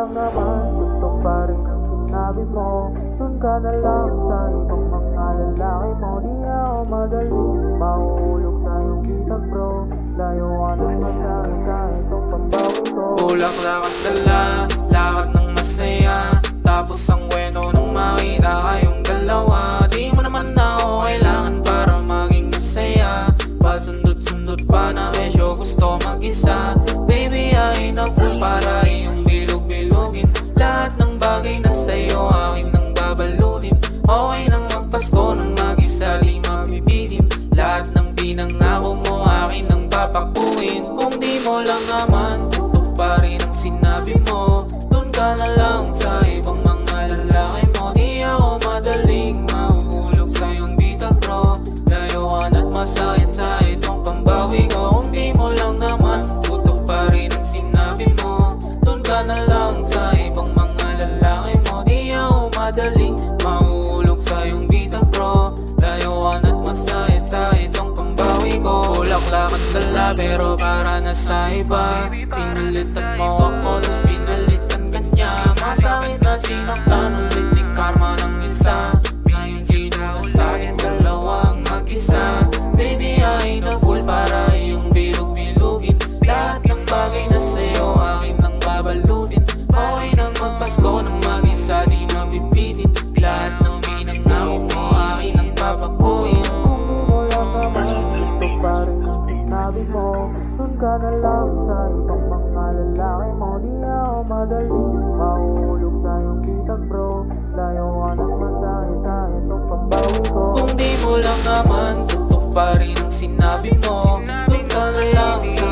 lang naman gusto pa rin ang sinabi mo. Dun ka na lang sa ibang mga lalaki mo. Di ako madali mahulog sa iyong bitag bro. Layo ka naman sa akin kahit ang pambawi ko. Bulaklak ang dala, lakad ng masaya. Tapos ang kwento nung makita kayong dalawa. Di mo naman ako kailangan para maging masaya. Pasundot-sundot pa na medyo gusto mag-isa. Baby, I na full para iyong bilog-bilogin. Lahat ng bagay na sa'yo akin nang babalutin. Okay nang magpasko nang mag-isa di mabibitin. Lahat ng pinangako mo akin nang papakuin. Kung di mo lang naman tutok pa rin ang sinabi mo. Dun ka na lang sa ibang mga lalaki mo. Di ako madaling mahuhulog sa iyong bitag bro. Layuan at masakit sa itong pambawi ko. Kung di mo lang naman tutok pa rin ang sinabi mo. Dun ka na lang sa ibang mga lalaki mo. Di ako madaling mahuhulog sa iyong bitag bro. Layuan at masakit sa itong pambawi ko. Bulaklak at dala pero para na sa iba. Pinalitan mo ako tas pinalitan ka niya. Masakit na sinaktan ulit ni karma ng isa. Ngayon sino na sa'kin dalawang mag-isa. Baby, I na full para iyong bilog-bilugin. Lahat ng bagay na sa'yo akin nang babalutin. Okay nang magpasko nang mag-isa di mabibitin. Lahat ng pinangako mo akin nang papakuin. Kung di mo lang naman gusto pa rin ang sinabi mo. Dun ka na lang sa ibang mga lalaki mo. Di ako madali mahulog sa iyong bitag bro. Layo ka naman dahil sa itong pambawi ko. Kung di mo lang naman tutok pa rin ang sinabi mo. Dun ka na lang sa